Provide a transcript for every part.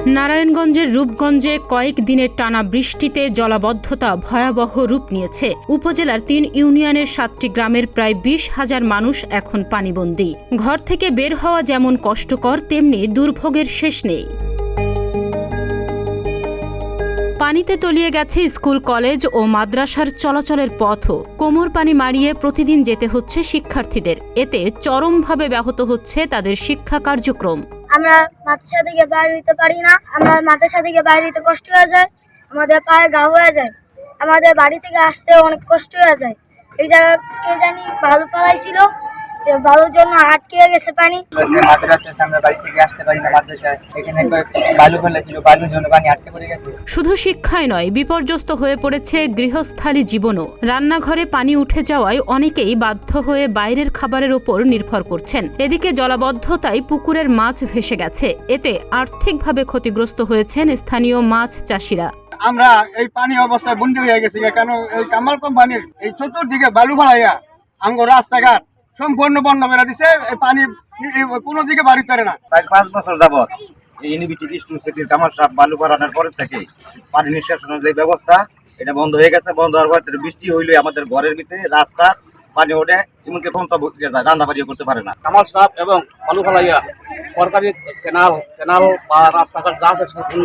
নারায়ণগঞ্জের রূপগঞ্জে কয়েক দিনের টানা বৃষ্টিতে জলাবদ্ধতা ভয়াবহ রূপ নিয়েছে। উপজেলার ৩ ইউনিয়নের ৭টি গ্রামের প্রায় ২০,০০০ মানুষ এখন পানিবন্দী। ঘর থেকে বের হওয়া যেমন কষ্টকর, তেমনি দুর্ভোগের শেষ নেই। পানিতে তলিয়ে গেছে স্কুল, কলেজ ও মাদ্রাসার চলাচলের পথও। কোমর পানি মারিয়ে প্রতিদিন যেতে হচ্ছে শিক্ষার্থীদের। এতে চরমভাবে ব্যাহত হচ্ছে তাদের শিক্ষা কার্যক্রম। আমরা মাদ্রাসা থেকে বাইরে হইতে পারি না। আমরা মাদ্রাসা থেকে বাইরে হইতে কষ্ট হয়ে যায়, আমাদের পায়ে ঘা হয়ে যায়, আমাদের বাড়ি থেকে আসতে অনেক কষ্ট হয়ে যায়। এই জায়গা কে জানি বালু ফেলাইছিল, যে বালুর জন্য আটকে গেছে পানি। মাদ্রাসার সামনে বাড়ি থেকে আসতে পারি না, মাদ্রাসায় এখানে বালু ফেলেছিল, বালুর জন্য পানি আটকে পড়ে গেছে। শুধু শিক্ষায় নয়, বিপর্যস্ত হয়ে পড়েছে গৃহস্থালী জীবনও। রান্নাঘরে পানি উঠে যাওয়ায় অনেকেই বাধ্য হয়ে বাইরের খাবারের ওপর নির্ভর করছেন। এদিকে জলাবদ্ধতায় পুকুরের মাছ ভেসে গেছে। এতে আর্থিকভাবে ক্ষতিগ্রস্ত হয়েছেন স্থানীয় মাছ চাষিরা। আমরা এই পানি অবস্থায় বন্দী হয়ে গেছি, কেন এই কামাল কোম্পানির এই চতুর্দিকে বালু ফালাইয়া আমগো রাস্তাঘাট সম্পূর্ণ বন্ধ করে দিছে। এই পানি কোনো দিকে বাড়ি করে না। 5 বছর যাবত এই ইউনিভার্সিটি স্টুডেন্ট সিটির কামাল সাহেব বালু ভরানোর পরের থেকে পানি নিষ্কাশনের যে ব্যবস্থা, এটা বন্ধ হয়ে গেছে। বন্ধ হওয়ার পর বৃষ্টি হইলে আমাদের ঘরের ভিতরে রাস্তা পানি ওঠে, এমনকি ফোনটা বসে যায়, রান্না বাড়িও করতে পারে না। কামাল সাহেব এবং বালু ফালাইয়া সরকারি কেনাল বা রাস্তাঘাট যা আছে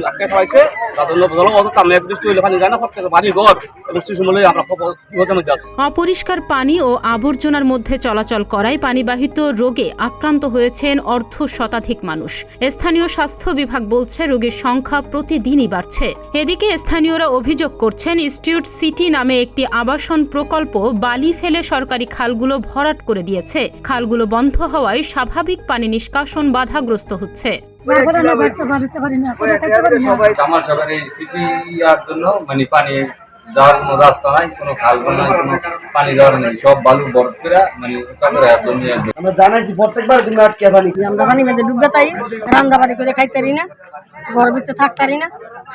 আটকে ফেলাইছে। তাদের জলবদ্ধতা মেঘ বৃষ্টি হইলে পানি যায় না, প্রত্যেক বাড়ি ঘর বৃষ্টি সময় আমরা বিপদের মধ্যে আছি। অপরিষ্কার পানি ও আবর্জনার মধ্যে চলাচল করায় পানিবাহিত রোগে আক্রান্ত হয়েছেন অর্ধ শতাধিক মানুষ। স্থানীয় স্বাস্থ্য বিভাগ বলছে, রোগীর সংখ্যা প্রতিদিনই বাড়ছে। এদিকে স্থানীয়রা অভিযোগ করছেন, স্টিউড সিটি নামে একটি আবাসন প্রকল্প বালি ফেলে সরকারি খালগুলো ভরাট করে দিয়েছে। খালগুলো বন্ধ হওয়ায় স্বাভাবিক পানি নিষ্কাশন বাধাগ্রস্ত হচ্ছে। কামাল সাহেবের এই সিটি ইয়ার জন্য মানে পানি যাওয়ার কোনো রাস্তা নাই, কোনো খাল নাই, কোনো পানি যাওয়ার নেই, সব বালু বরফ করে মানে আমরা জানাইছি প্রত্যেকবার তুমি আটকে পানি, আমরা পানি মেঝে ডুবতে পারি, রান্না বাড়ি করে খাইতে পারি না, ঘরের ভিতরে থাকতে পারি না,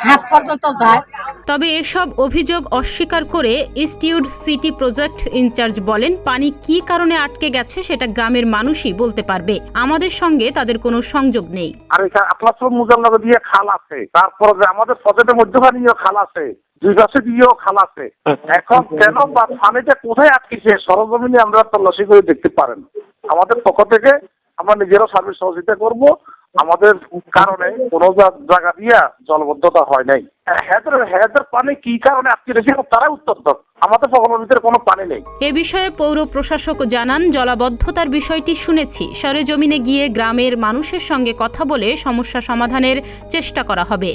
হাত পর্যন্ত যায়। তবে এসব অভিযোগ অস্বীকার করে স্টিউড সিটি প্রজেক্ট ইনচার্জ বলেন, পানি কী কারণে আটকে গেছে সেটা গ্রামের মানুষই বলতে পারবে। আমাদের সঙ্গে তাদের কোনো সংযোগ নেই। আর এখানে আপনার মুজামনগর দিয়ে খাল আছে, তারপর যে আমাদের প্রজেক্টের মধ্যখানেও খাল আছে, 2 পাশে দিয়েও খাল আছে। এখন কেন বা পানিটা কোথায় আটকেছে সরজমিনে আমরা তল্লাশি করে দেখতে পারেন। আমাদের পক্ষ থেকে আমরা নিজেরাও সার্ভিস সহযোগিতা করব। আমাদের কারণে কোনো জায়গা দিয়া জলবদ্ধতা হয় নাই। হেদের পানি কি কারণে আটকে রেখে তারা উত্তর দেন, আমাদের প্রকল্পের ভিতরে কোনো পানি নেই। এ বিষয়ে পৌর প্রশাসক জানান, জলাবদ্ধতার বিষয়টি শুনেছি, সরেজমিনে গিয়ে গ্রামের মানুষের সঙ্গে কথা বলে সমস্যা সমাধানের চেষ্টা করা হবে।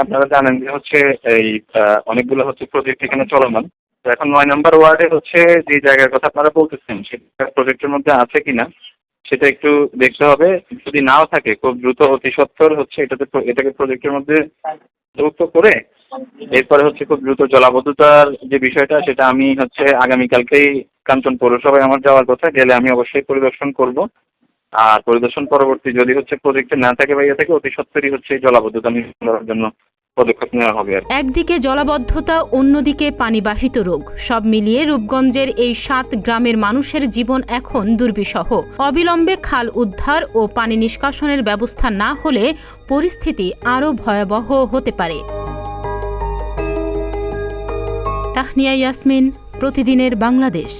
আপনারা জানেন যে হচ্ছে এই অনেকগুলো হচ্ছে প্রজেক্ট এখানে চলমান। তো এখন 9 নম্বর ওয়ার্ডে হচ্ছে যে জায়গার কথা আপনারা বলতেছেন সেটা প্রজেক্টের মধ্যে আছে কিনা সেটা একটু দেখতে হবে। যদি নাও থাকে, খুব দ্রুত অতি সত্বর হচ্ছে এটাকে প্রজেক্টের মধ্যে যুক্ত করে এরপরে হচ্ছে খুব দ্রুত জলাবদ্ধতার যে বিষয়টা সেটা আমি হচ্ছে আগামীকালকেই কাঞ্চন পৌরসভায় আমার যাওয়ার কথা, গেলে আমি অবশ্যই পরিদর্শন করব। আর পরিদর্শন পরবর্তী যদি হচ্ছে প্রজেক্টে না থাকে বা ইয়ে থাকে, অতি সত্বরই হচ্ছে জলাবদ্ধতা নিরসন করার জন্য পদক্ষেপ নেওয়া হবে। একদিকে জলাবদ্ধতা, অন্যদিকে পানিবাহিত রোগ, সব মিলিয়ে রূপগঞ্জের এই 7 গ্রামের মানুষের জীবন এখন দুর্বিষহ। অবিলম্বে খাল উদ্ধার ও পানি নিষ্কাশনের ব্যবস্থা না হলে পরিস্থিতি আরও ভয়াবহ হতে পারে। তাহনিয়া ইয়াসমিন, প্রতিদিনের বাংলাদেশ।